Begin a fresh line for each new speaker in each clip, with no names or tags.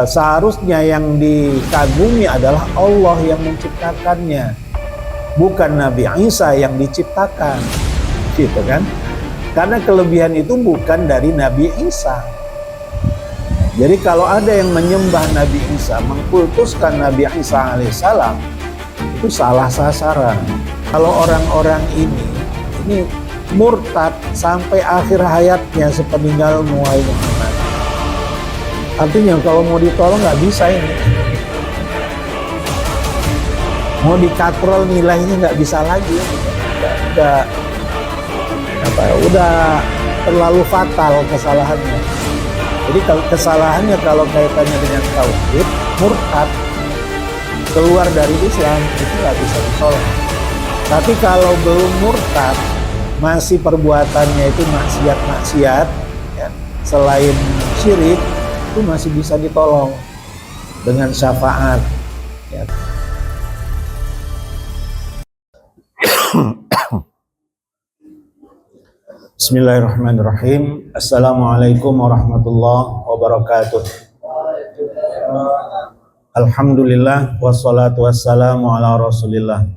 Seharusnya yang dikagumi adalah Allah yang menciptakannya, bukan Nabi Isa yang diciptakan, gitu kan? Karena kelebihan itu bukan dari Nabi Isa. Jadi kalau ada yang menyembah Nabi Isa, mengkultuskan Nabi Isa alaihissalam, itu salah sasaran. Kalau orang-orang ini murtad sampai akhir hayatnya sepeninggal Muhammad. Artinya kalau mau ditolong nggak bisa ini, mau dikatrol nilainya nggak bisa lagi, udah terlalu fatal kesalahannya. Jadi kalau kesalahannya kalau kaitannya dengan tauhid, murtad, keluar dari Islam, itu nggak bisa ditolong. Tapi kalau belum murtad, masih perbuatannya itu maksiat, ya, selain syirik, itu masih bisa ditolong dengan syafaat, ya. Bismillahirrahmanirrahim. Assalamualaikum warahmatullahi wabarakatuh. Alhamdulillah wassalatu wassalamu ala rasulillah.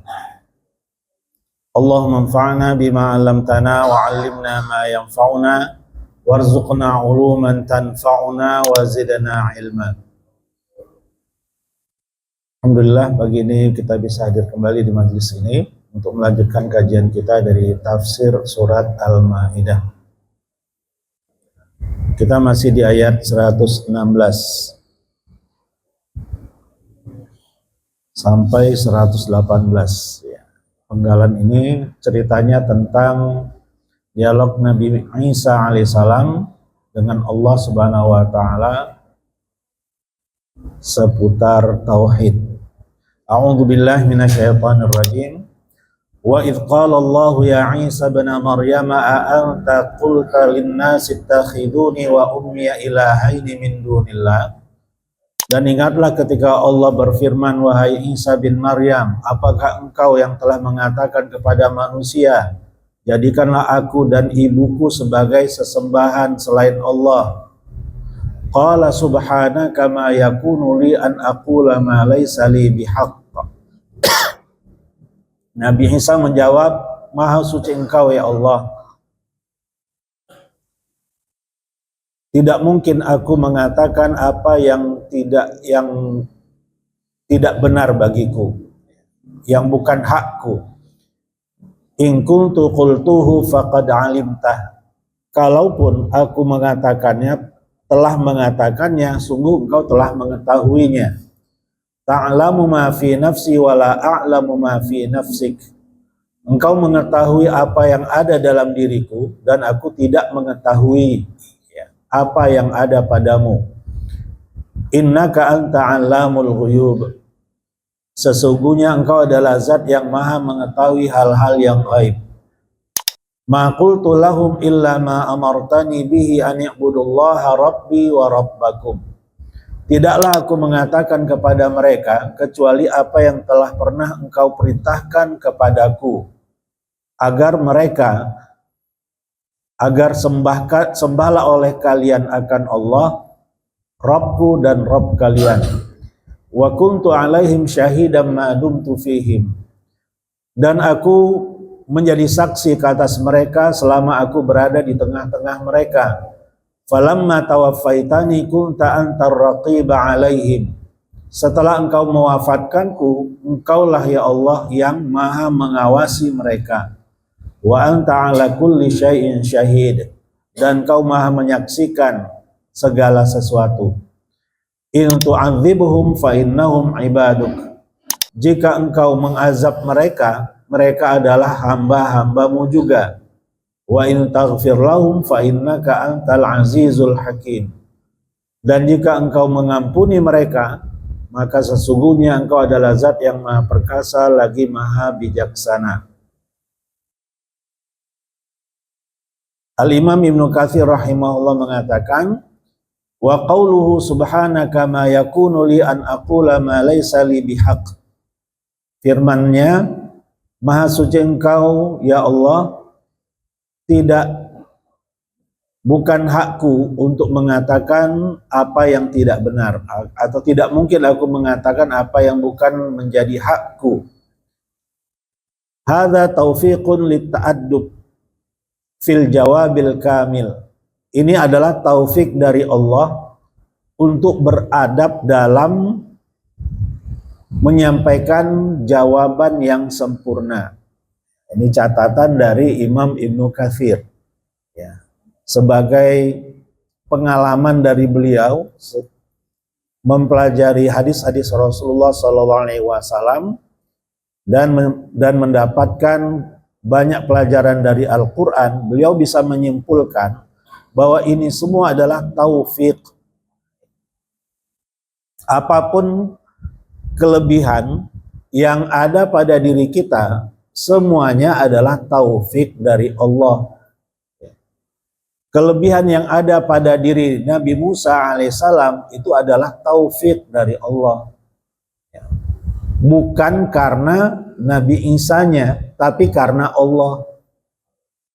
Allahumma anfa'na bima 'allamtana wa 'allimna ma yanfa'una warzuqna 'uluman tanfa'una wa zidna 'ilma. Alhamdulillah, pagi ini kita bisa hadir kembali di majelis ini untuk melanjutkan kajian kita dari tafsir surat Al-Maidah. Kita masih di ayat 116 sampai 118. Penggalan ini ceritanya tentang dialog Nabi Isa alaihissalam dengan Allah Subhanahu wa taala seputar tauhid. A'udzu billahi minasyaitonir rajim. Wa idz qala Allah ya Isa ibn Maryam a anta qulta lin-nasi ittakhiduni wa ummi ilahaini min dunillah. Dan ingatlah ketika Allah berfirman, wahai Isa bin Maryam, apakah engkau yang telah mengatakan kepada manusia, jadikanlah aku dan ibuku sebagai sesembahan selain Allah. Qala subhanaka ma yakunu li an aqula ma laysa li bihaqq. Nabi Isa menjawab, maha suci engkau ya Allah. Tidak mungkin aku mengatakan apa yang tidak benar bagiku, yang bukan hakku. In kuntu qultuhu faqad alimtah. Kalaupun aku telah mengatakannya, sungguh engkau telah mengetahuinya. Ta'lamu ma fi nafsi wa la a'lamu ma fi nafsik. Engkau mengetahui apa yang ada dalam diriku dan aku tidak mengetahui apa yang ada padamu. Innaka anta 'allamul ghuyub. Sesungguhnya engkau adalah zat yang maha mengetahui hal-hal yang gaib. Ma qultu lahum illa ma amartani bihi an i'budullaha rabbi wa rabbakum. Tidaklah aku mengatakan kepada mereka kecuali apa yang telah pernah engkau perintahkan kepadaku, agar sembahlah oleh kalian akan Allah, Rabbku dan Rabb kalian. Wa kuntu alaihim syahidam ma dumtu fihim. Dan aku menjadi saksi ke atas mereka selama aku berada di tengah-tengah mereka. Falamma tawaffaitani kunta antar raqiba alaihim. Setelah engkau mewafatkanku, engkaulah ya Allah yang maha mengawasi mereka. Wa anta ala kulli syai'in syahid. Dan kau maha menyaksikan segala sesuatu. In tu'adzibuhum fa innahum ibaduk. Jika engkau mengazab mereka, mereka adalah hamba-hambamu juga. Wa in taghfir lahum fa innaka antal azizul hakim. Dan jika engkau mengampuni mereka, maka sesungguhnya engkau adalah zat yang maha perkasa lagi maha bijaksana. Al-Imam Ibnu Katsir rahimahullah mengatakan, wa qauluhu subhanaka ma yakunu li an aqula ma laysa li bihaq. Firman-Nya, maha suci engkau ya Allah, tidak bukan hakku untuk mengatakan apa yang tidak benar, atau tidak mungkin aku mengatakan apa yang bukan menjadi hakku. Hadza taufiqun litta'addub fil jawabil kamil. Ini adalah taufik dari Allah untuk beradab dalam menyampaikan jawaban yang sempurna. Ini catatan dari Imam Ibnu Katsir, ya, sebagai pengalaman dari beliau mempelajari hadis-hadis Rasulullah SAW dan mendapatkan banyak pelajaran dari Al-Quran. Beliau bisa menyimpulkan bahwa ini semua adalah taufik. Apapun kelebihan yang ada pada diri kita, semuanya adalah taufik dari Allah. Kelebihan yang ada pada diri Nabi Musa alaihissalam itu adalah taufik dari Allah. Bukan karena Nabi Isa-nya, tapi karena Allah.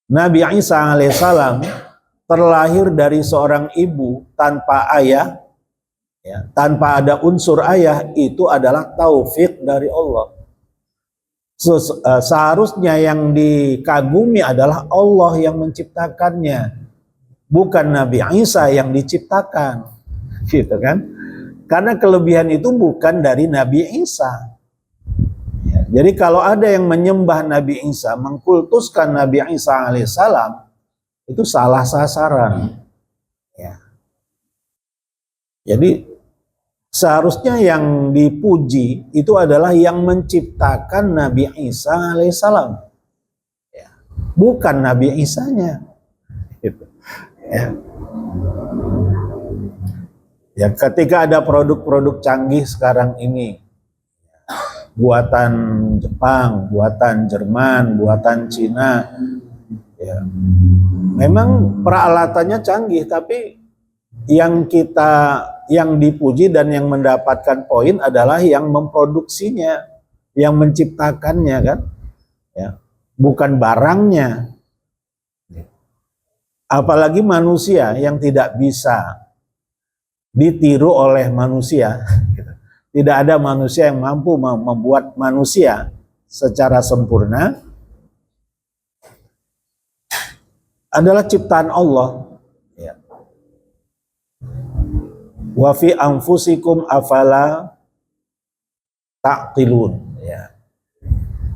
Nabi Isa alaihissalam terlahir dari seorang ibu tanpa ayah, ya, tanpa ada unsur ayah, itu adalah taufik dari Allah. Seharusnya yang dikagumi adalah Allah yang menciptakannya, bukan Nabi Isa yang diciptakan, gitu kan? Karena kelebihan itu bukan dari Nabi Isa. Ya, jadi kalau ada yang menyembah Nabi Isa, mengkultuskan Nabi Isa alaihissalam, itu salah sasaran. Ya. Jadi seharusnya yang dipuji itu adalah yang menciptakan Nabi Isa alaihissalam, ya, bukan Nabi Isanya. Gitu. Ya. Ya, ketika ada produk-produk canggih sekarang ini, buatan Jepang, buatan Jerman, buatan Cina, ya, memang peralatannya canggih, tapi yang dipuji dan yang mendapatkan poin adalah yang memproduksinya, yang menciptakannya, kan, ya, bukan barangnya. Apalagi manusia yang tidak bisa ditiru oleh manusia. Tidak ada manusia yang mampu membuat manusia secara sempurna. Adalah ciptaan Allah. Ya. Wa fi anfusikum afala taqilun. Ya.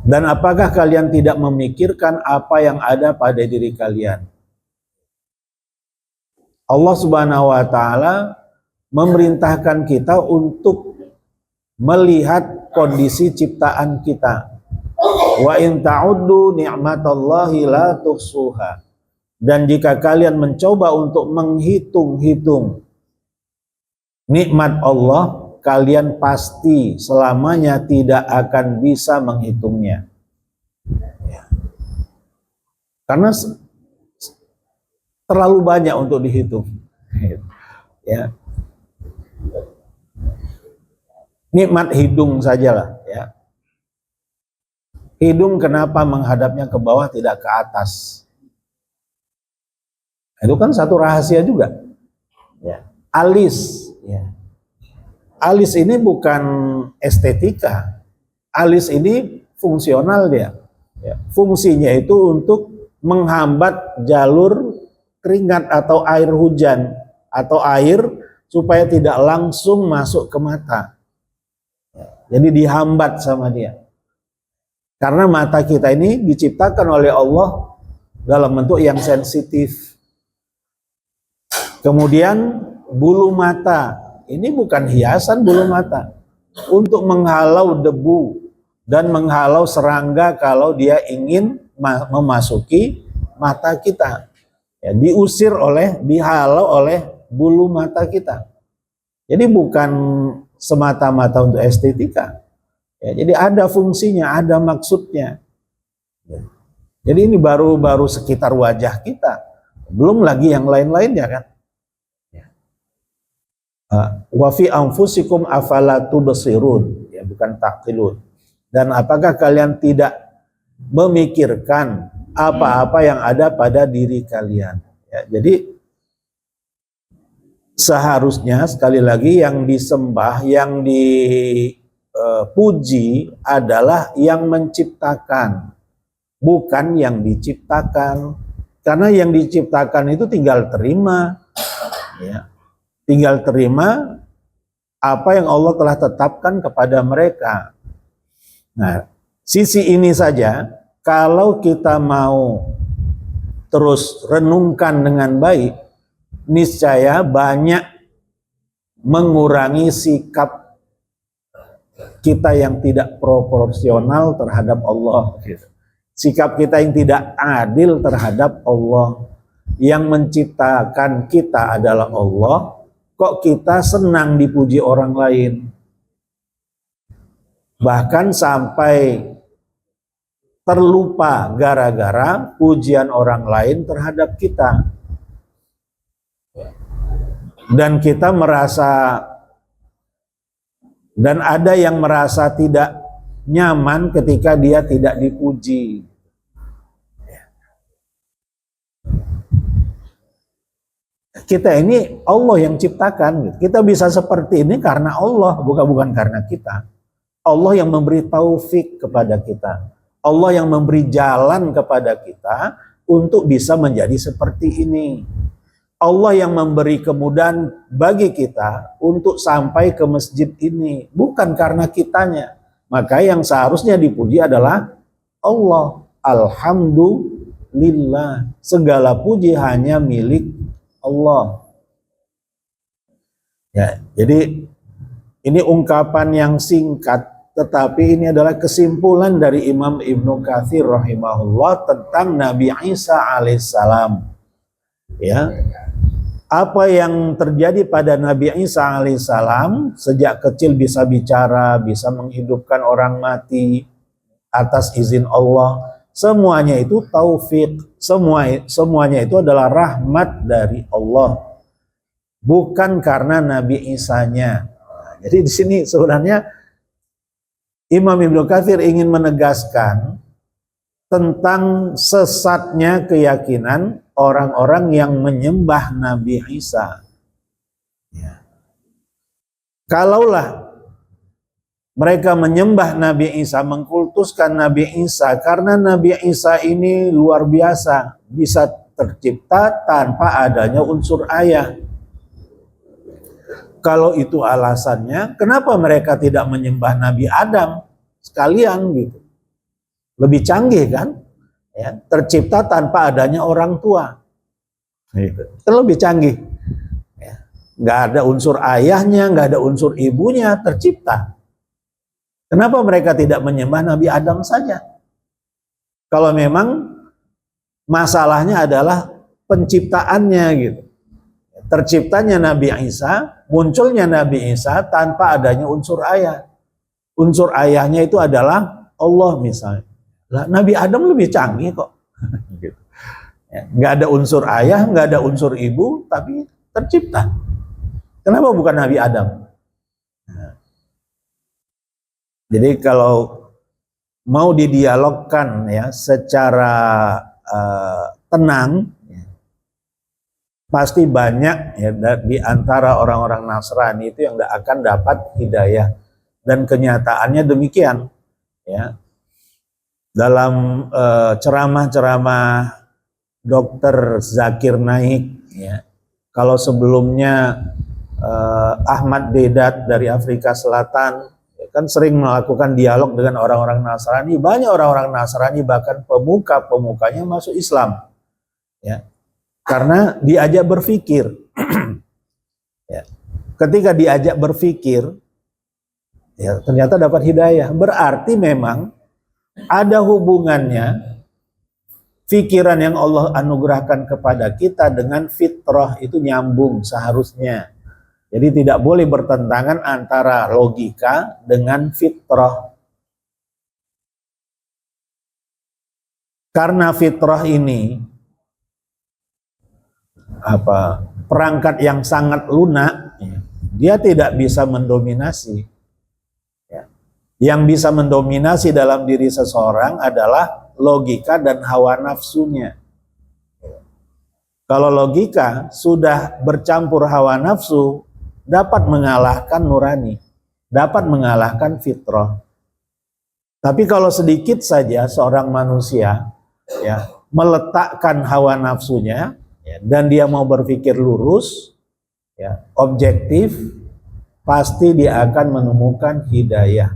Dan apakah kalian tidak memikirkan apa yang ada pada diri kalian? Allah Subhanahu wa taala memerintahkan kita untuk melihat kondisi ciptaan kita. Wa in ta'uddu ni'matallahi la tuhsuha. Dan jika kalian mencoba untuk menghitung-hitung nikmat Allah, kalian pasti selamanya tidak akan bisa menghitungnya. Karena terlalu banyak untuk dihitung. Ya. Nikmat hidung sajalah, ya. Hidung kenapa menghadapnya ke bawah tidak ke atas? Itu kan satu rahasia juga. Ya. Alis, ya. Alis ini bukan estetika. Alis ini fungsional dia. Ya. Fungsinya itu untuk menghambat jalur keringat atau air hujan atau air supaya tidak langsung masuk ke mata. Jadi dihambat sama dia. Karena mata kita ini diciptakan oleh Allah dalam bentuk yang sensitif. Kemudian bulu mata, ini bukan hiasan bulu mata, untuk menghalau debu dan menghalau serangga kalau dia ingin memasuki mata kita. Ya, dihalau oleh bulu mata kita. Jadi bukan semata-mata untuk estetika. Ya, jadi ada fungsinya, ada maksudnya. Jadi ini baru sekitar wajah kita, belum lagi yang lain-lainnya, kan. Wa fi anfusikum afala tubsirun, ya, bukan taqilun. Dan apakah kalian tidak memikirkan apa-apa yang ada pada diri kalian? Ya, jadi seharusnya sekali lagi yang disembah, yang dipuji adalah yang menciptakan, bukan yang diciptakan. Karena yang diciptakan itu tinggal terima, ya. Tinggal terima apa yang Allah telah tetapkan kepada mereka. Nah, sisi ini saja, kalau kita mau terus renungkan dengan baik, niscaya banyak mengurangi sikap kita yang tidak proporsional terhadap Allah. Sikap kita yang tidak adil terhadap Allah. Yang menciptakan kita adalah Allah, kok kita senang dipuji orang lain. Bahkan sampai terlupa gara-gara pujian orang lain terhadap kita. Dan kita merasa, dan ada yang merasa tidak nyaman ketika dia tidak dipuji. Kita ini Allah yang ciptakan. Kita bisa seperti ini karena Allah, bukan karena kita. Allah yang memberi taufik kepada kita. Allah yang memberi jalan kepada kita untuk bisa menjadi seperti ini. Allah yang memberi kemudahan bagi kita untuk sampai ke masjid ini, bukan karena kitanya. Maka yang seharusnya dipuji adalah Allah. Alhamdulillah, segala puji hanya milik Allah. Ya, jadi ini ungkapan yang singkat, tetapi ini adalah kesimpulan dari Imam Ibnu Katsir rahimahullah tentang Nabi Isa alaihissalam. Ya, apa yang terjadi pada Nabi Isa alaihissalam, sejak kecil bisa bicara, bisa menghidupkan orang mati atas izin Allah. Semuanya itu taufik, semuanya itu adalah rahmat dari Allah, bukan karena Nabi Isa-nya. Jadi di sini sebenarnya Imam Ibnu Katsir ingin menegaskan tentang sesatnya keyakinan orang-orang yang menyembah Nabi Isa. Ya. Kalaulah mereka menyembah Nabi Isa, mengkultuskan Nabi Isa, karena Nabi Isa ini luar biasa, bisa tercipta tanpa adanya unsur ayah. Kalau itu alasannya, kenapa mereka tidak menyembah Nabi Adam sekalian gitu? Lebih canggih kan? Ya, tercipta tanpa adanya orang tua. Itu lebih canggih. Ya, nggak ada unsur ayahnya, nggak ada unsur ibunya, tercipta. Kenapa mereka tidak menyembah Nabi Adam saja? Kalau memang masalahnya adalah penciptaannya gitu. Terciptanya Nabi Isa, munculnya Nabi Isa tanpa adanya unsur ayah. Unsur ayahnya itu adalah Allah misalnya. Lah, Nabi Adam lebih canggih kok. Gitu. Ya, nggak ada unsur ayah, nggak ada unsur ibu, tapi tercipta. Kenapa bukan Nabi Adam? Jadi kalau mau didialogkan ya secara tenang, ya, pasti banyak ya di antara orang-orang Nasrani itu yang tidak akan dapat hidayah, dan kenyataannya demikian. Ya, dalam ceramah-ceramah Dr. Zakir Naik, ya, kalau sebelumnya Ahmad Deedat dari Afrika Selatan kan sering melakukan dialog dengan orang-orang Nasrani. Banyak orang-orang Nasrani, bahkan pemuka-pemukanya masuk Islam. Ya. Karena diajak berpikir. Ya. Ketika diajak berpikir, ya, ternyata dapat hidayah. Berarti memang ada hubungannya pikiran yang Allah anugerahkan kepada kita dengan fitrah, itu nyambung seharusnya. Jadi tidak boleh bertentangan antara logika dengan fitrah. Karena fitrah ini perangkat yang sangat lunak, dia tidak bisa mendominasi. Yang bisa mendominasi dalam diri seseorang adalah logika dan hawa nafsunya. Kalau logika sudah bercampur hawa nafsu, dapat mengalahkan nurani, dapat mengalahkan fitrah. Tapi kalau sedikit saja seorang manusia ya meletakkan hawa nafsunya ya, dan dia mau berpikir lurus, ya, objektif, pasti dia akan menemukan hidayah.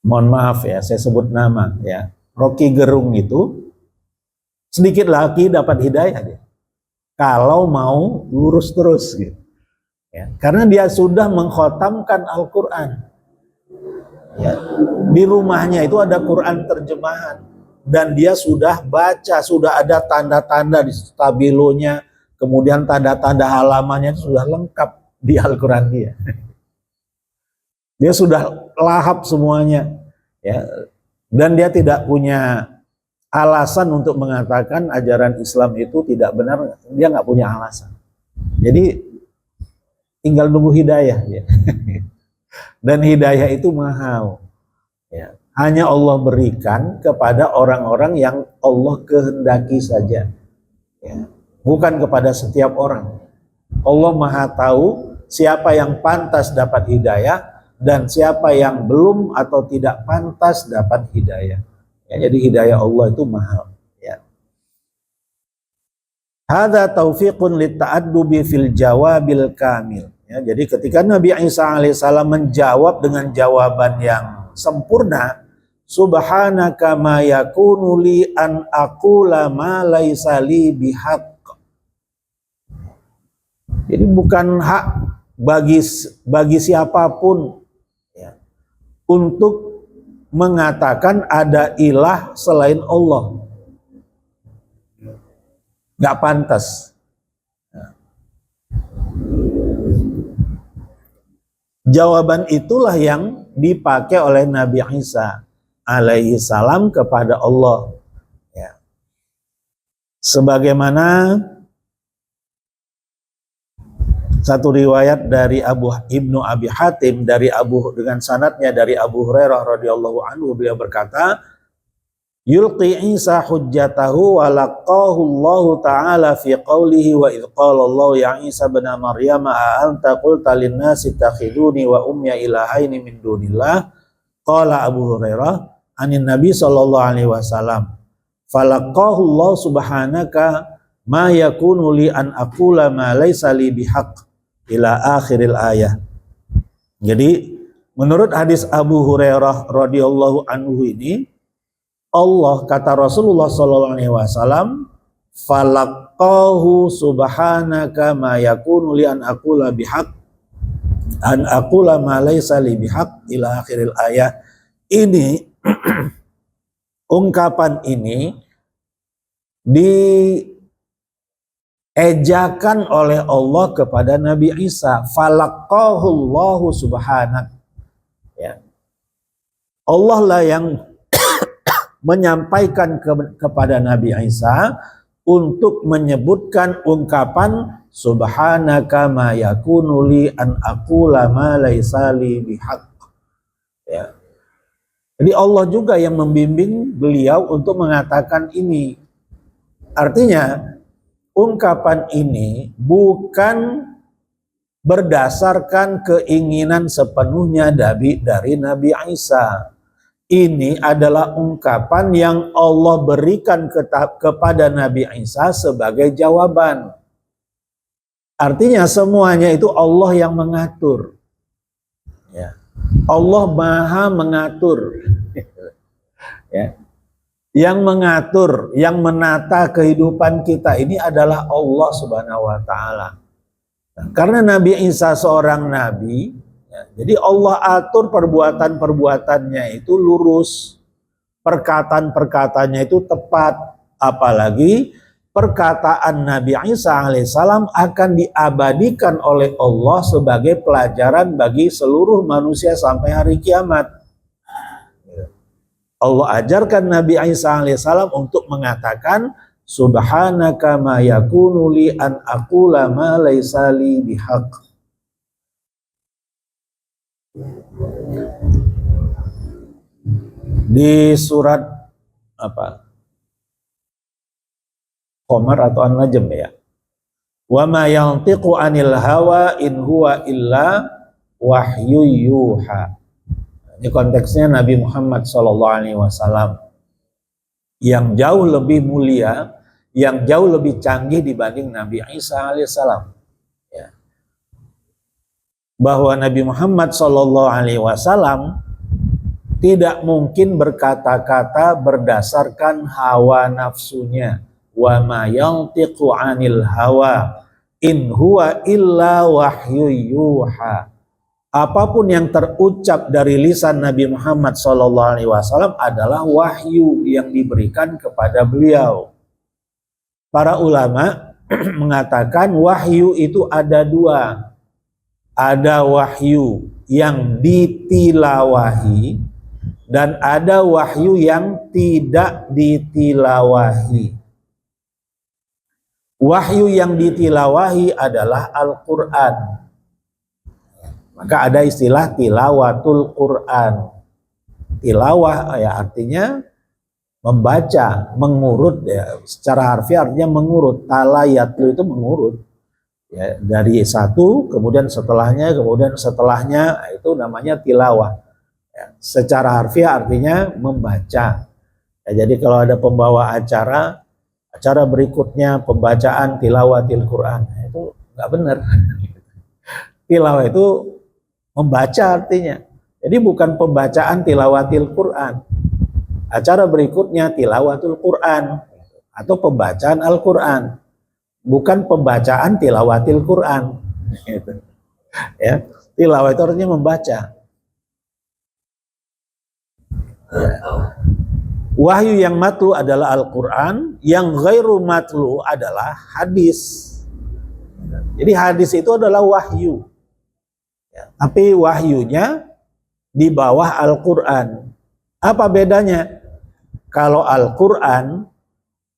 Mohon maaf ya, saya sebut nama ya. Rocky Gerung itu sedikit lagi dapat hidayah dia. Kalau mau lurus terus gitu. Ya, karena dia sudah mengkhatamkan Al-Qur'an. Ya, di rumahnya itu ada Quran terjemahan dan dia sudah baca, sudah ada tanda-tanda di stabilonya, kemudian tanda-tanda halamannya itu sudah lengkap di Al-Qur'an dia. Dia sudah lahap semuanya ya. Dan dia tidak punya alasan untuk mengatakan ajaran Islam itu tidak benar, dia nggak punya alasan. Jadi tinggal nunggu hidayah ya. Dan hidayah itu mahal ya. Hanya Allah berikan kepada orang-orang yang Allah kehendaki saja ya. Bukan kepada setiap orang. Allah Maha tahu siapa yang pantas dapat hidayah dan siapa yang belum atau tidak pantas dapat hidayah. Ya, jadi hidayah Allah itu mahal. Ya. Hadza taufiqun litta'addubi fil jawabil kamil. Ya, jadi ketika Nabi Isa alaihissalam menjawab dengan jawaban yang sempurna, subhanaka ma yakunu li an aqula ma laisa li bihaq. Jadi bukan hak bagi siapapun ya, untuk mengatakan ada ilah selain Allah. Nggak pantas. Jawaban itulah yang dipakai oleh Nabi Isa alaihi salam kepada Allah. Ya. Sebagaimana satu riwayat dari Ibnu Abi Hatim dengan sanadnya dari Abu Hurairah radhiyallahu anhu, beliau berkata, yulqi Isa hujjatahu wa laqahu Allah ta'ala fi qawlihi wa idh qala Allah ya Isa ibn Maryam a anta qulta lin-nasi ittakhiduni wa ummi ilahaini min dunillah, qala Abu Hurairah anin Nabi sallallahu alaihi wasallam, falaqahu Allah subhanaka ma yakunu li an aqula ma laysa li bihaq ila akhiril ayah. Jadi menurut hadis Abu Hurairah radhiyallahu anhu ini, Allah, kata Rasulullah sallallahu alaihi wasallam, falaqahu subhanaka ma yakunu li an aqula bihaq an aqula ma laysa li bihaq ila akhiril ayah. Ini ungkapan ini ejakan oleh Allah kepada Nabi Isa, falaqahu Allahu subhanak. Ya. Allah lah yang menyampaikan kepada Nabi Isa untuk menyebutkan ungkapan subhanaka ma yakunu li an aqula ma laisa li bihaq. Ya. Jadi Allah juga yang membimbing beliau untuk mengatakan ini. Artinya ungkapan ini bukan berdasarkan keinginan sepenuhnya dari Nabi Isa. Ini adalah ungkapan yang Allah berikan kepada Nabi Isa sebagai jawaban. Artinya semuanya itu Allah yang mengatur. Ya. Allah Maha mengatur. Ya. Yang mengatur, yang menata kehidupan kita ini adalah Allah Subhanahu wa taala. Nah, karena Nabi Isa seorang nabi, ya, jadi Allah atur perbuatan-perbuatannya itu lurus, perkataan-perkataannya itu tepat, apalagi perkataan Nabi Isa alaihissalam akan diabadikan oleh Allah sebagai pelajaran bagi seluruh manusia sampai hari kiamat. Allah ajarkan Nabi Isa alaihissalam untuk mengatakan subhanaka ma yakunu li an aqula ma laisa li bihaq. Di surat apa? Qamar atau An-Najm ya. Wa ma yantiqu 'anil hawa in huwa illa wahyu yuha. Ini konteksnya Nabi Muhammad SAW yang jauh lebih mulia, yang jauh lebih canggih dibanding Nabi Isa alaihissalam. Ya. Bahwa Nabi Muhammad SAW tidak mungkin berkata-kata berdasarkan hawa nafsunya. Wa ma yantiqu 'anil hawa in huwa illa wahyu yuha. Apapun yang terucap dari lisan Nabi Muhammad SAW adalah wahyu yang diberikan kepada beliau. Para ulama mengatakan wahyu itu ada dua. Ada wahyu yang ditilawahi dan ada wahyu yang tidak ditilawahi. Wahyu yang ditilawahi adalah Al-Quran. Maka ada istilah tilawatul Quran. Tilawah ya artinya membaca, mengurut ya. Secara harfiah artinya mengurut. Talayatlu itu mengurut. Ya, dari satu, kemudian setelahnya, itu namanya tilawah. Ya, secara harfiah artinya membaca. Ya, jadi kalau ada pembawa acara berikutnya pembacaan tilawatil Quran, itu nggak benar. Tilawah itu membaca artinya. Jadi bukan pembacaan tilawatil Quran. Acara berikutnya tilawatul Quran atau pembacaan Al-Quran. Bukan pembacaan tilawatil Quran. Ya, tilawah itu artinya membaca. Ya. Wahyu yang matlu adalah Al-Quran, yang ghairu matlu adalah hadis. Jadi hadis itu adalah wahyu. Ya, tapi wahyunya di bawah Al-Quran. Apa bedanya? Kalau Al-Quran,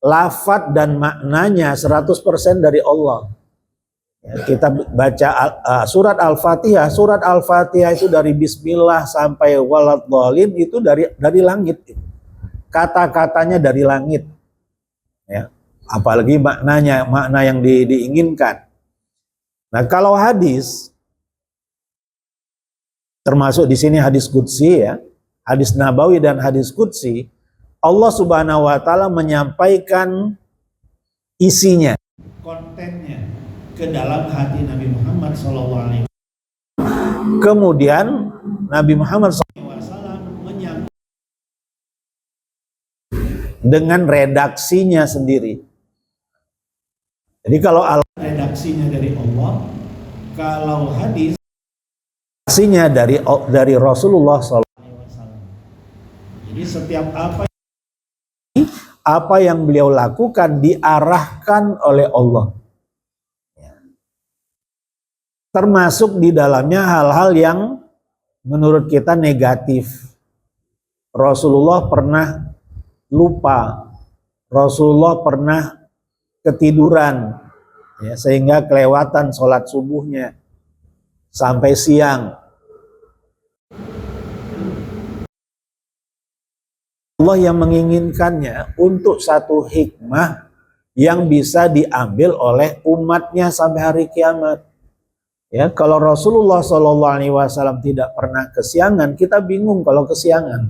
lafadz dan maknanya 100% dari Allah. Ya, kita baca surat Al-Fatihah. Surat Al-Fatihah itu dari Bismillah sampai Waladhdallin itu dari langit. Kata-katanya dari langit. Ya, apalagi maknanya, makna yang diinginkan. Nah, kalau hadis, termasuk di sini hadis qudsi ya, hadis nabawi dan hadis qudsi, Allah Subhanahu wa taala menyampaikan isinya, kontennya ke dalam hati Nabi Muhammad SAW. Kemudian Nabi Muhammad SAW menyampaikan dengan redaksinya sendiri. Jadi kalau redaksinya dari Allah, kalau hadis redaksinya dari Rasulullah SAW. Jadi setiap apa yang beliau lakukan diarahkan oleh Allah. Termasuk di dalamnya hal-hal yang menurut kita negatif. Rasulullah pernah lupa, Rasulullah pernah ketiduran, ya, sehingga kelewatan sholat subuhnya sampai siang. Allah yang menginginkannya untuk satu hikmah yang bisa diambil oleh umatnya sampai hari kiamat. Ya, kalau Rasulullah SAW tidak pernah kesiangan, kita bingung kalau kesiangan.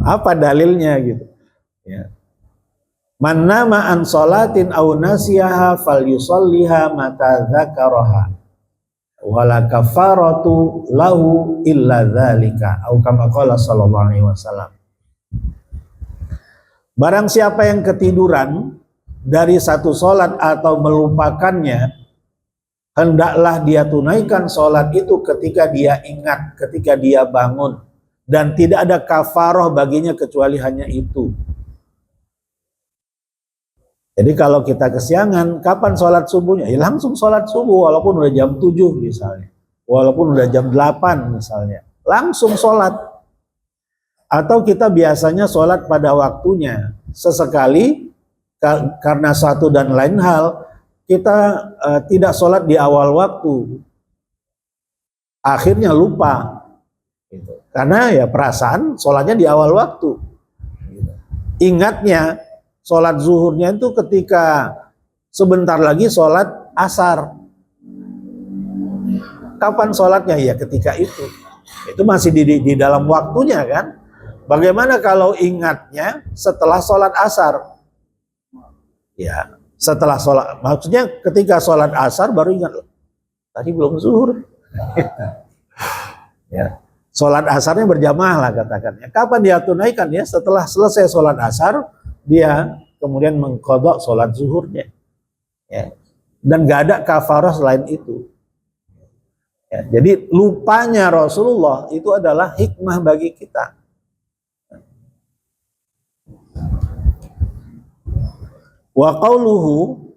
Apa dalilnya gitu? Ya. Man nama an sholatin aw nasiyaha falyusalliha mata dzakaraha wala kafaratu lahu illa dzalika atau kama qala sallallahu alaihi wasallam. Barang siapa yang ketiduran dari satu sholat atau melupakannya, hendaklah dia tunaikan sholat itu ketika dia ingat, ketika dia bangun, dan tidak ada kafaroh baginya kecuali hanya itu. Jadi kalau kita kesiangan, kapan sholat subuhnya? Ya langsung sholat subuh, walaupun udah jam 7 misalnya. Walaupun udah jam 8 misalnya. Langsung sholat. Atau kita biasanya sholat pada waktunya. Sesekali, karena satu dan lain hal, kita tidak sholat di awal waktu. Akhirnya lupa. Gitu. Karena ya perasaan sholatnya di awal waktu. Gitu. Ingatnya sholat zuhurnya itu ketika sebentar lagi sholat asar. Kapan sholatnya? Ya ketika itu. Itu masih di dalam waktunya kan. Bagaimana kalau ingatnya setelah sholat asar? Ya, setelah sholat, maksudnya ketika sholat asar baru ingat, tadi belum zuhur. Ya, sholat asarnya berjamaah lah katakan. Ya, kapan dia tunaikan? Ya, setelah selesai sholat asar, dia kemudian mengqadha sholat zuhurnya. Ya, dan gak ada kafarah selain itu. Ya, jadi lupanya Rasulullah itu adalah hikmah bagi kita. Wa qauluhu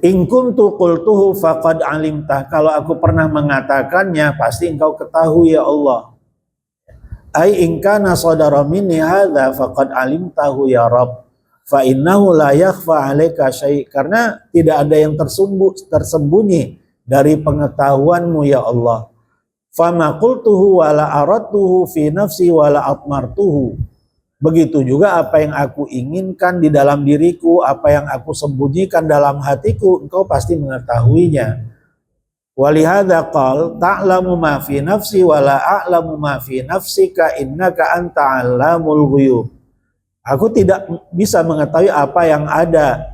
in kuntu qultuhu faqad alimtah, kalau aku pernah mengatakannya pasti engkau ketahui ya Allah. Ai in kana sadara minni hadza faqad alimtahu ya Rabb fa innahu la yakhfa 'alaika syai', karena tidak ada yang tersembunyi dari pengetahuanmu ya Allah. Fama qultuhu wa la aradtuhu fi nafsi wa la atmartuhu, begitu juga apa yang aku inginkan di dalam diriku, apa yang aku sembunyikan dalam hatiku, engkau pasti mengetahuinya. Walihada qal ta'lamu ma fi nafsi wa la a'lamu ma fi nafsika innaka anta 'allamul ghuyub. Aku tidak bisa mengetahui apa yang ada,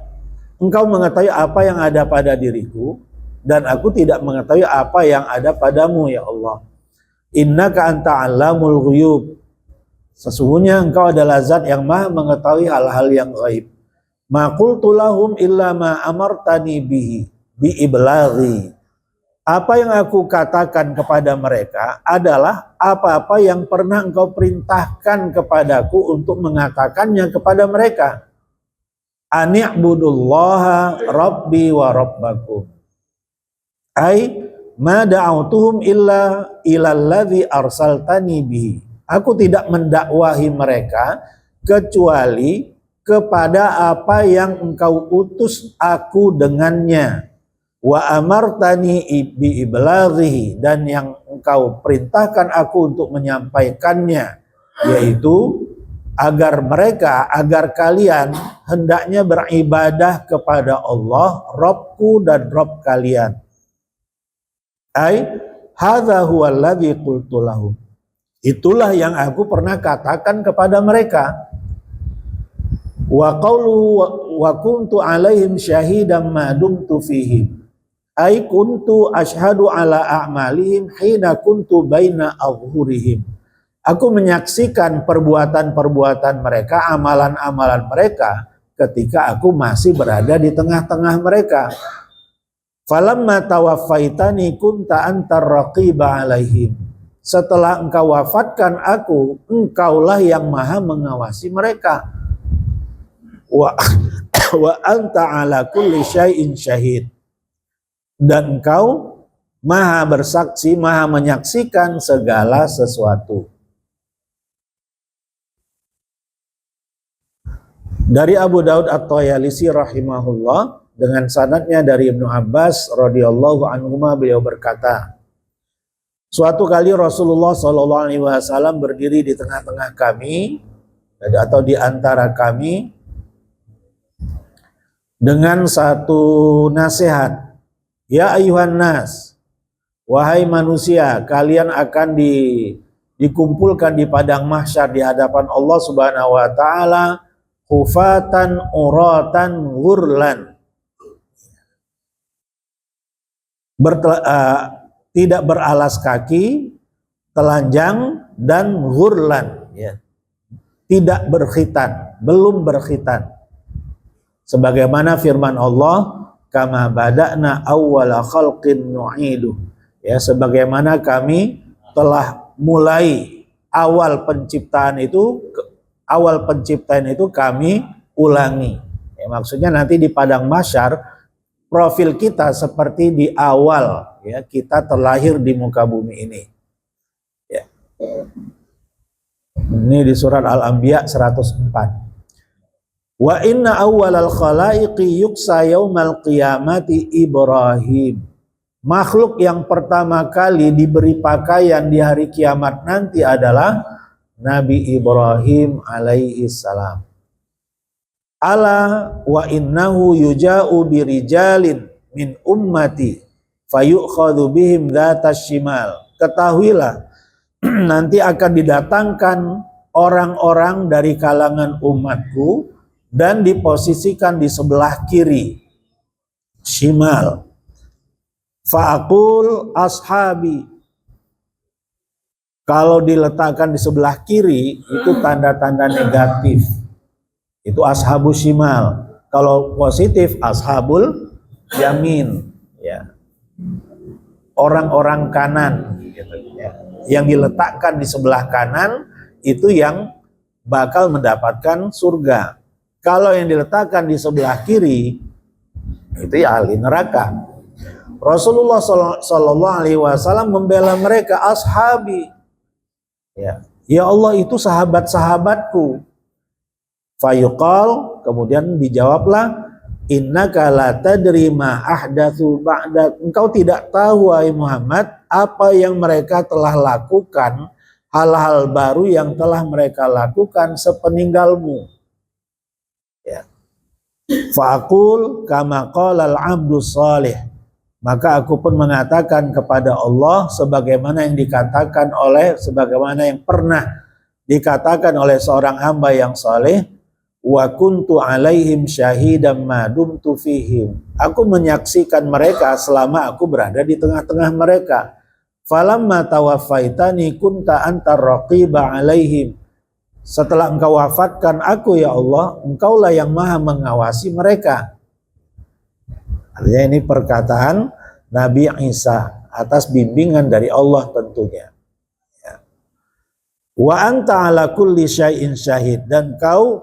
engkau mengetahui apa yang ada pada diriku, dan aku tidak mengetahui apa yang ada padamu ya Allah. Innaka anta 'allamul ghuyub, sesungguhnya engkau adalah zat yang maha mengetahui hal-hal yang gaib. Ma qultu lahum illa ma amartani bihi bi iblaghi. Apa yang aku katakan kepada mereka adalah apa-apa yang pernah engkau perintahkan kepadaku untuk mengatakannya kepada mereka. Ani'budullaha rabbi wa rabbakum. Ai ma da'autuhum illa ilalladzi arsaltani bihi. Aku tidak mendakwahi mereka kecuali kepada apa yang engkau utus aku dengannya. Wa amartani bi iblaghihi, dan yang engkau perintahkan aku untuk menyampaikannya, yaitu agar kalian hendaknya beribadah kepada Allah, Rabbku dan Rabb kalian. Ai hadza huwal ladzi qultu lahum. Itulah yang aku pernah katakan kepada mereka. Wa qawlu wa kuntu alaihim syahidan ma dumtu fihim. Ai kuntu ashhadu ala a'malihim hina kuntu baina adhhurihim. Aku menyaksikan perbuatan-perbuatan mereka, amalan-amalan mereka ketika aku masih berada di tengah-tengah mereka. Falamma tawaffaitani kunta antar raqiba alaihim. Setelah engkau wafatkan aku, engkaulah yang maha mengawasi mereka. Wa anta ala kulli syai'in syahid. Dan engkau maha bersaksi, maha menyaksikan segala sesuatu. Dari Abu Daud At-Tayalisi rahimahullah, dengan sanadnya dari Ibnu Abbas radhiyallahu anhuma, beliau berkata, suatu kali Rasulullah SAW berdiri di tengah-tengah kami atau di antara kami dengan satu nasihat. Ya ayuhan nas, wahai manusia, kalian akan dikumpulkan di padang mahsyar di hadapan Allah Subhanahu wa taala, hufatan uratan ghurlan. Tidak beralas kaki, telanjang, dan ghurlan, ya. Tidak berkhitan, belum berkhitan. Sebagaimana firman Allah, kama bada'na awwala khalqin nu'idu. Ya, sebagaimana kami telah mulai awal penciptaan itu kami ulangi. Ya, maksudnya nanti di padang mahsyar profil kita seperti di awal, ya, kita terlahir di muka bumi ini. Ya. Ini di surat Al-Anbiya 104. Wa inna awwalal khalaiqi yuksa yaumal qiyamati Ibrahim. makhluk yang pertama kali diberi pakaian di hari kiamat nanti adalah Nabi Ibrahim alaihi salam. Ala wa innahu yuja'u birijalin min ummati fayu'khadhu bihim dhatas shimal. Ketahuilah, nanti akan didatangkan orang-orang dari kalangan umatku dan diposisikan di sebelah kiri, shimal. Fa'aqul ashabi. Kalau diletakkan di sebelah kiri itu tanda-tanda negatif, itu ashabus shimal. Kalau positif ashabul yamin, ya, orang-orang kanan gitu, ya. Yang diletakkan di sebelah kanan itu yang bakal mendapatkan surga. Kalau yang diletakkan di sebelah kiri itu ya ahli neraka. Rasulullah Shallallahu Alaihi Wasallam membela mereka, ashabi, ya Allah itu sahabat-sahabatku. Fayuqal, kemudian dijawablah, innaka la tadri ma ahdatsu ba'dak. Engkau tidak tahu wahai Muhammad apa yang mereka telah lakukan, hal-hal baru yang telah mereka lakukan sepeninggalmu. Ya. Fa'aqul kama qala al-'abdu shalih. Maka aku pun mengatakan kepada Allah sebagaimana yang pernah dikatakan oleh seorang hamba yang saleh, wa kuntu alaihim syahidan ma dumtu fihim. Aku menyaksikan mereka selama aku berada di tengah-tengah mereka. Falamma tawaffaitani kunta antar raqiba alaihim. Setelah engkau wafatkan aku ya Allah, engkaulah yang maha mengawasi mereka. Artinya ini perkataan Nabi Isa atas bimbingan dari Allah tentunya. Ya. Wa anta ala kulli syai'in syahid. Dan kau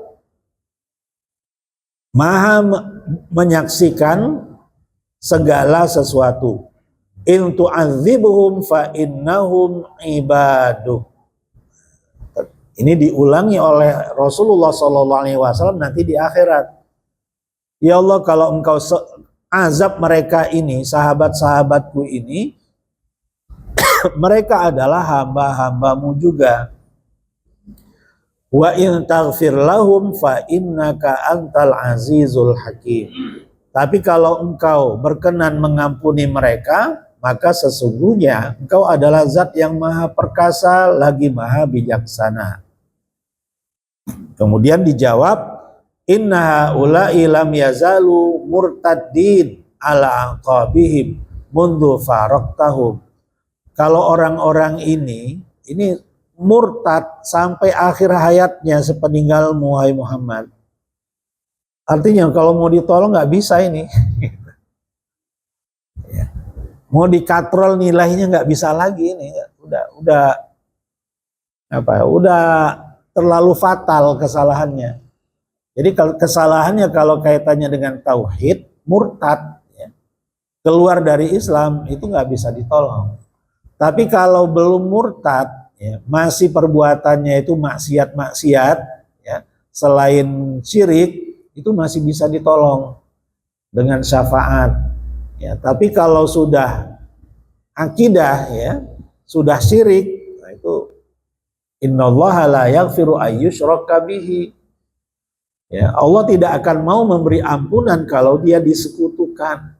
maha menyaksikan segala sesuatu. In tu'adzibuhum fa innahum ibaduk. Ini diulangi oleh Rasulullah SAW nanti di akhirat. Ya Allah, kalau engkau azab mereka ini, sahabat-sahabatku ini, mereka adalah hamba-hambamu juga. Wa in taghfir lahum fa innaka antal azizul hakim. Tapi kalau engkau berkenan mengampuni mereka, maka sesungguhnya engkau adalah zat yang maha perkasa lagi maha bijaksana. Kemudian dijawab, inna haula'i lam yazalu murtaddin ala aqabihim mundu faraktahum. Kalau orang-orang ini murtad sampai akhir hayatnya sepeninggalmu wahai Muhammad. Artinya kalau mau ditolong nggak bisa ini. Mau dikatrol nilainya nggak bisa lagi ini. Udah terlalu fatal kesalahannya. Jadi kalau kesalahannya kalau kaitannya dengan tauhid, murtad, ya, keluar dari Islam itu nggak bisa ditolong. Tapi kalau belum murtad, ya, masih perbuatannya itu maksiat-maksiat, ya, selain syirik itu masih bisa ditolong dengan syafaat. Ya, tapi kalau sudah akidah, ya, sudah syirik, nah itu innallaha la yaghfiru ayyushraka bihi. Ya, Allah tidak akan mau memberi ampunan kalau dia disekutukan.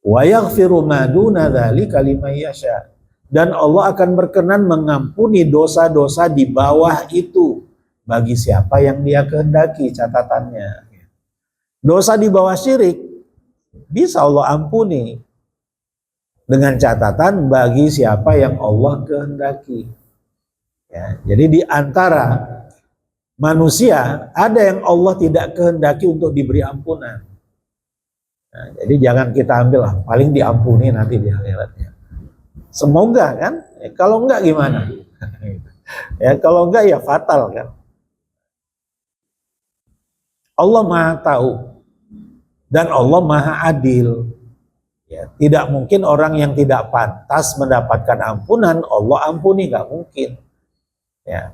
Wa yaghfiru ma duna dzalika liman yasha. Dan Allah akan berkenan mengampuni dosa-dosa di bawah itu bagi siapa yang dia kehendaki, catatannya. Dosa di bawah syirik bisa Allah ampuni dengan catatan bagi siapa yang Allah kehendaki. Ya, jadi di antara manusia ada yang Allah tidak kehendaki untuk diberi ampunan. Nah, jadi jangan kita ambil lah, paling diampuni nanti di akhiratnya. Semoga kan, kalau enggak gimana? Ya kalau enggak ya fatal kan. Allah Maha tahu dan Allah Maha adil. Ya, tidak mungkin orang yang tidak pantas mendapatkan ampunan Allah ampuni, nggak mungkin. Ya.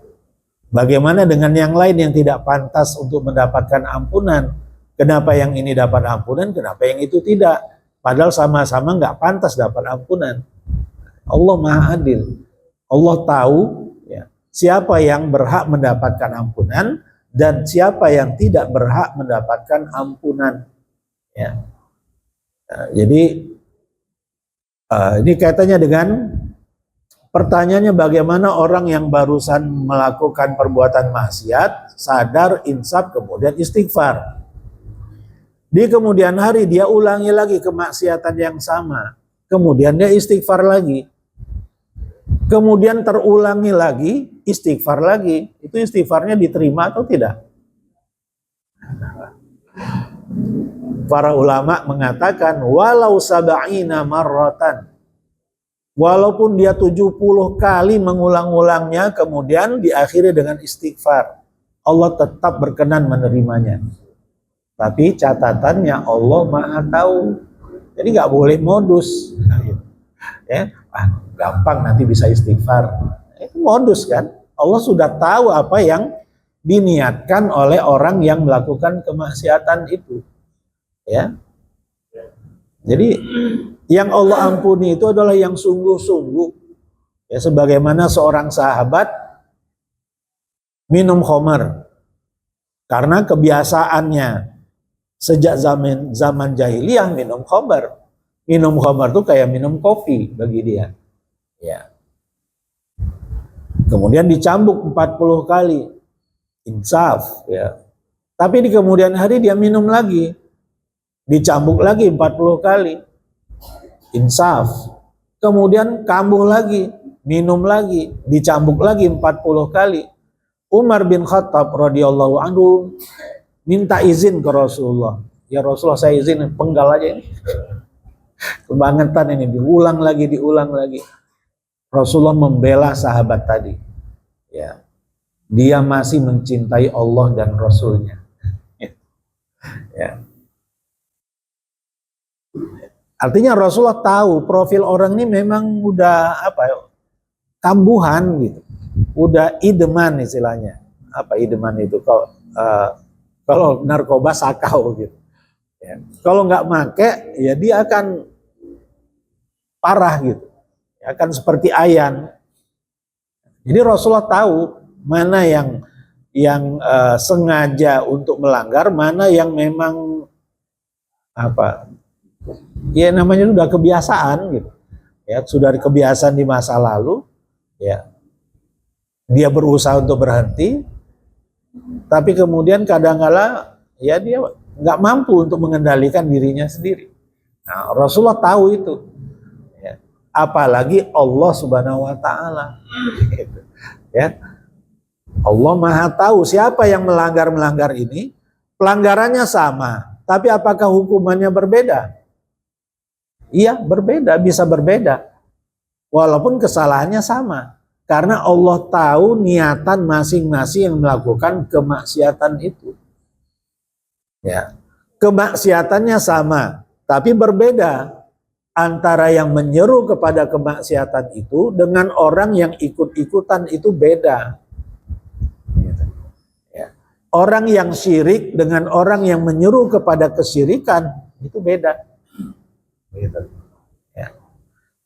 Bagaimana dengan yang lain yang tidak pantas untuk mendapatkan ampunan? Kenapa yang ini dapat ampunan, kenapa yang itu tidak? Padahal sama-sama nggak pantas dapat ampunan. Allah Maha Adil. Allah tahu ya, siapa yang berhak mendapatkan ampunan dan siapa yang tidak berhak mendapatkan ampunan. Ya. Nah, jadi ini kaitannya dengan pertanyaannya, bagaimana orang yang barusan melakukan perbuatan maksiat sadar, insaf, kemudian istighfar. Di kemudian hari dia ulangi lagi kemaksiatan yang sama, kemudian dia istighfar lagi. Kemudian terulangi lagi, istighfar lagi. Itu istighfarnya diterima atau tidak? Para ulama mengatakan walau sab'ina marratan. Walaupun dia 70 kali mengulang-ulangnya, kemudian diakhiri dengan istighfar, Allah tetap berkenan menerimanya. Tapi catatannya Allah Maha tahu. Jadi nggak boleh modus. Ya, gampang nanti bisa istighfar. Itu modus kan? Allah sudah tahu apa yang diniatkan oleh orang yang melakukan kemaksiatan itu. Ya. Jadi yang Allah ampuni itu adalah yang sungguh-sungguh. Ya, sebagaimana seorang sahabat minum khamar karena kebiasaannya sejak zaman jahiliyah minum khamar. Minum khamar itu kayak minum kopi bagi dia. Ya. Kemudian dicambuk 40 kali. Insaf, ya. Tapi di kemudian hari dia minum lagi. Dicambuk lagi 40 kali. Insaf. Kemudian kambuh lagi, minum lagi, dicambuk lagi 40 kali. Umar bin Khattab radhiyallahu anhu minta izin ke Rasulullah. Ya Rasulullah, saya izin penggal aja ini. Kebangetan ini, diulang lagi. Rasulullah membela sahabat tadi. Ya. Dia masih mencintai Allah dan Rasulnya. Ya. Artinya Rasulullah tahu profil orang ini memang udah kambuhan gitu. Udah ideman istilahnya. Apa ideman itu? Kalau narkoba sakau gitu. Ya. Kalau nggak make, ya dia akan parah gitu, akan seperti ayan. Jadi Rasulullah tahu mana yang sengaja untuk melanggar, mana yang memang ya namanya sudah kebiasaan gitu. Ya, sudah kebiasaan di masa lalu, ya. Dia berusaha untuk berhenti, tapi kemudian kadang-kala ya dia nggak mampu untuk mengendalikan dirinya sendiri. Nah, Rasulullah tahu itu. Ya. Apalagi Allah Subhanahu wa taala. Ya. Allah Maha tahu siapa yang melanggar ini, pelanggarannya sama, tapi apakah hukumannya berbeda? Iya, berbeda, bisa berbeda. Walaupun kesalahannya sama. Karena Allah tahu niatan masing-masing yang melakukan kemaksiatan itu. Ya, kemaksiatannya sama, tapi berbeda antara yang menyeru kepada kemaksiatan itu dengan orang yang ikut-ikutan itu beda. Ya. Orang yang syirik dengan orang yang menyeru kepada kesyirikan itu beda. Ya.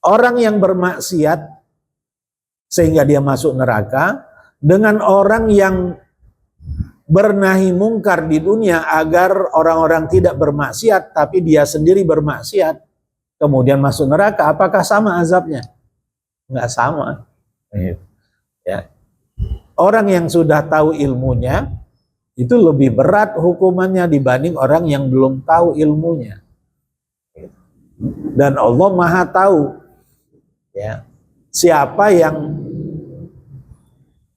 Orang yang bermaksiat sehingga dia masuk neraka dengan orang yang bernahi mungkar di dunia agar orang-orang tidak bermaksiat, tapi dia sendiri bermaksiat, kemudian masuk neraka, apakah sama azabnya? Enggak sama. Ya. Orang yang sudah tahu ilmunya, itu lebih berat hukumannya dibanding orang yang belum tahu ilmunya. Dan Allah Maha tahu, ya, siapa yang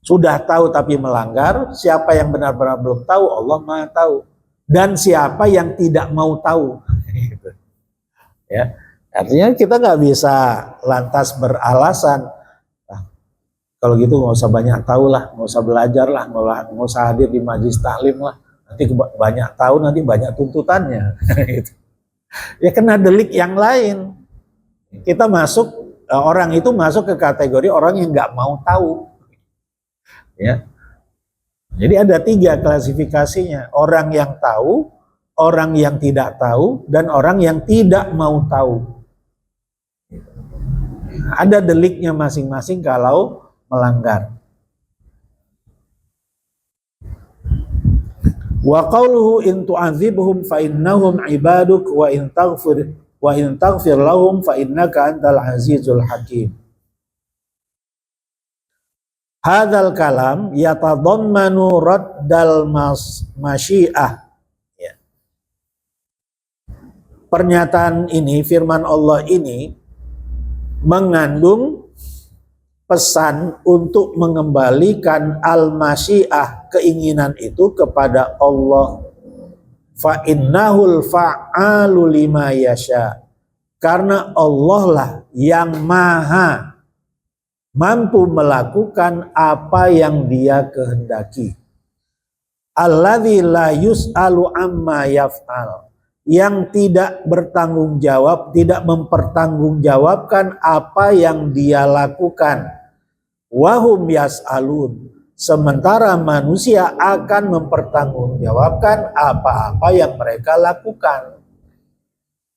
sudah tahu tapi melanggar, siapa yang benar-benar belum tahu, Allah Maha tahu. Dan siapa yang tidak mau tahu. Ya, artinya kita nggak bisa lantas beralasan, kalau gitu nggak usah banyak tahu lah, nggak usah belajar lah, nggak usah hadir di majelis taklim lah. Nanti banyak tahu, nanti banyak tuntutannya. Ya kena delik yang lain. Kita masuk, orang itu masuk ke kategori orang yang nggak mau tahu. Ya, jadi ada 3 klasifikasinya. Orang yang tahu, orang yang tidak tahu, dan orang yang tidak mau tahu. Ada deliknya masing-masing kalau melanggar. Wa qawluhu in tu'adzibhum fa innahum ibaduk wa in taghfir lahum fa innaka antal azizul hakim. Hadzal kalam yatadammanu raddal masyiah. Ya. Pernyataan ini, firman Allah ini mengandung pesan untuk mengembalikan al-masyiah, keinginan itu kepada Allah. Fa innahul fa'alu lima yasha. Karena Allah lah yang maha mampu melakukan apa yang Dia kehendaki. Alladzi la yus'alu amma yaf'al. Yang tidak bertanggung jawab, tidak mempertanggungjawabkan apa yang Dia lakukan. Wahum yas'alun. Sementara manusia akan mempertanggungjawabkan apa-apa yang mereka lakukan.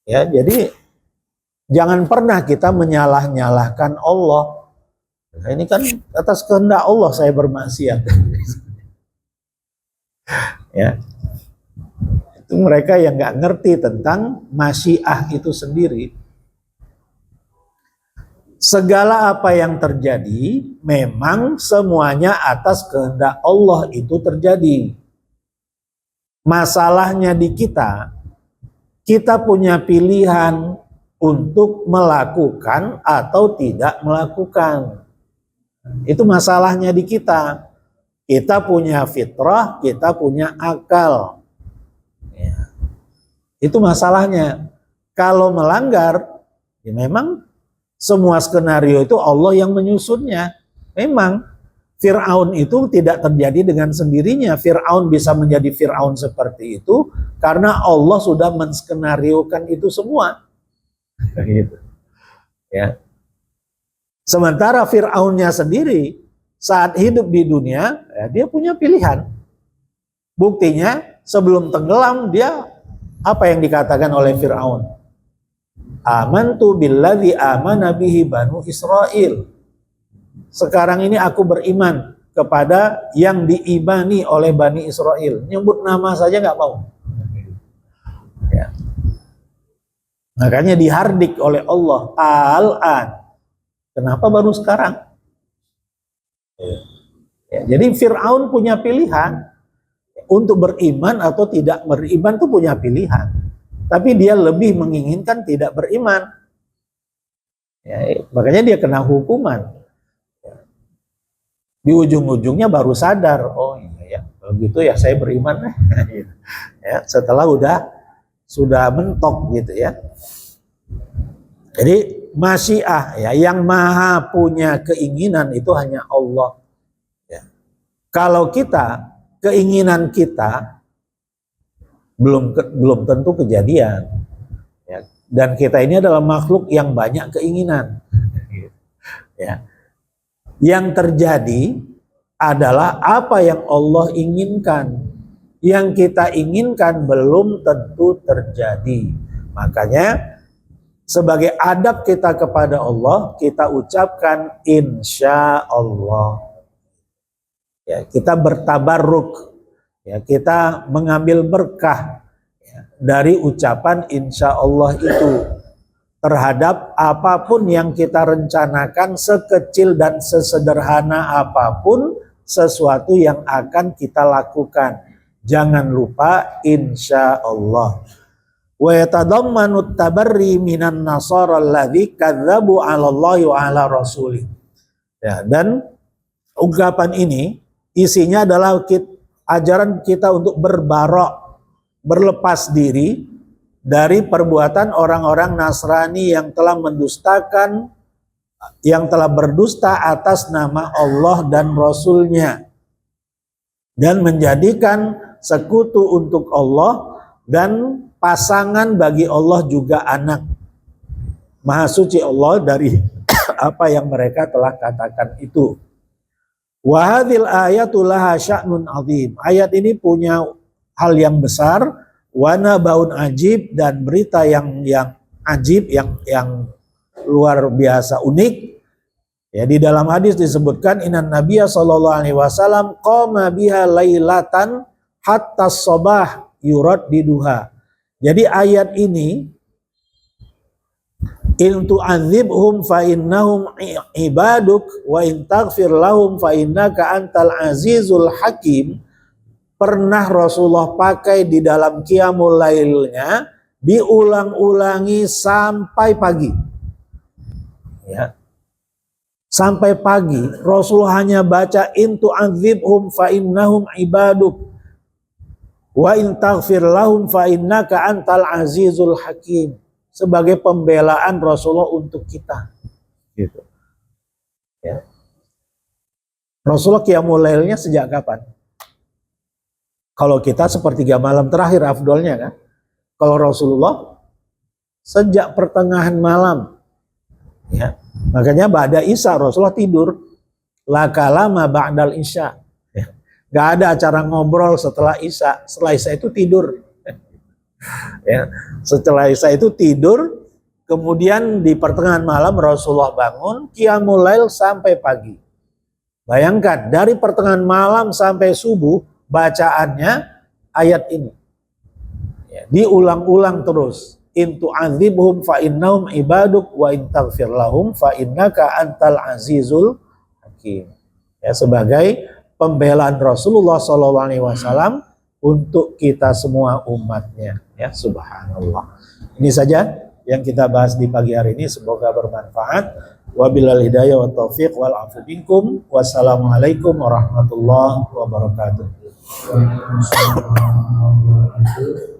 Ya, jadi jangan pernah kita menyalah-nyalahkan Allah. Nah, ini kan atas kehendak Allah saya bermaksiat. Ya. Itu mereka yang nggak ngerti tentang masyiah itu sendiri. Segala apa yang terjadi memang semuanya atas kehendak Allah itu terjadi. Masalahnya di kita punya pilihan untuk melakukan atau tidak melakukan. Itu masalahnya di kita. Kita punya fitrah, kita punya akal. Ya. Itu masalahnya. Kalau melanggar, ya memang semua skenario itu Allah yang menyusunnya. Memang Fir'aun itu tidak terjadi dengan sendirinya. Fir'aun bisa menjadi Fir'aun seperti itu karena Allah sudah menskenariokan itu semua. Gitu. Ya. Sementara Fir'aunnya sendiri saat hidup di dunia, ya, dia punya pilihan. Buktinya sebelum tenggelam dia apa yang dikatakan oleh Fir'aun? Amantu billadzi amana bihi banu Israel. Sekarang ini aku beriman kepada yang diimani oleh Bani Israel. Nyebut nama saja nggak mau. Ya. Makanya dihardik oleh Allah. Al-an. Kenapa baru sekarang? Ya, jadi Fir'aun punya pilihan untuk beriman atau tidak beriman, itu punya pilihan. Tapi dia lebih menginginkan tidak beriman. Ya, makanya dia kena hukuman. Di ujung-ujungnya baru sadar, oh iya ya, kalau gitu ya saya beriman. Ya, setelah sudah mentok gitu ya. Jadi masyiah ya, yang maha punya keinginan itu hanya Allah. Ya. Kalau keinginan kita belum tentu kejadian. Ya. Dan kita ini adalah makhluk yang banyak keinginan. Ya. Yang terjadi adalah apa yang Allah inginkan. Yang kita inginkan belum tentu terjadi. Makanya sebagai adab kita kepada Allah, kita ucapkan insya Allah. Ya, kita bertabarruk. Ya, kita mengambil berkah ya, dari ucapan insya Allah itu terhadap apapun yang kita rencanakan, sekecil dan sesederhana apapun sesuatu yang akan kita lakukan. Jangan lupa insya Allah. Wa yatadammanu tabarri minan nasara alladzi kadzabu 'ala Allahi wa 'ala rasulih. Ya, dan ungkapan ini isinya adalah ajaran kita untuk berbarok, berlepas diri dari perbuatan orang-orang Nasrani yang telah mendustakan, yang telah berdusta atas nama Allah dan Rasul-Nya dan menjadikan sekutu untuk Allah dan pasangan bagi Allah juga anak. Maha suci Allah dari apa yang mereka telah katakan itu. Wa hadzal ayatu laha sya'nun 'adzim. Ayat ini punya hal yang besar. wana baun ajib, dan berita yang ajib, yang luar biasa unik. Ya, di dalam hadis disebutkan innan nabiyya sallallahu alaihi wasallam qama biha lailatan hatta sabah yurad diduha. Jadi ayat ini, in tu'adzibhum fa innahum ibaduk wa in taghfir lahum fa innaka antal azizul hakim, pernah Rasulullah pakai di dalam qiyamul lailnya, diulang-ulangi sampai pagi. Ya. Sampai pagi Rasul hanya baca in tu'adzibhum fa innahum ibaduk wa in taghfir lahum fa innaka antal azizul hakim, sebagai pembelaan Rasulullah untuk kita. Gitu. Ya. Rasulullah qiyamul lailnya sejak kapan? Kalau kita sepertiga malam terakhir afdolnya kan. Kalau Rasulullah sejak pertengahan malam. Ya. Makanya ba'da isya Rasulullah tidur. La kalama ba'dal isya. Ya. Gak ada acara ngobrol setelah isya. Setelah isya itu tidur. Ya. Setelah isya itu tidur. Kemudian di pertengahan malam Rasulullah bangun qiyamul lail sampai pagi. Bayangkan dari pertengahan malam sampai subuh bacaannya ayat ini. Ya, diulang-ulang terus. In tu'adzibhum fa innahum ibaduk wa in taghfir lahum fa innaka antal azizul hakim. Ya, sebagai pembelaan Rasulullah SAW untuk kita semua umatnya. Ya, subhanallah. Ini saja yang kita bahas di pagi hari ini, semoga bermanfaat. Wabillahi hidayah wa taufiq wal afu minkum. Wassalamualaikum warahmatullahi wabarakatuh. Waalaikumsalam warahmatullahi wabarakatuh.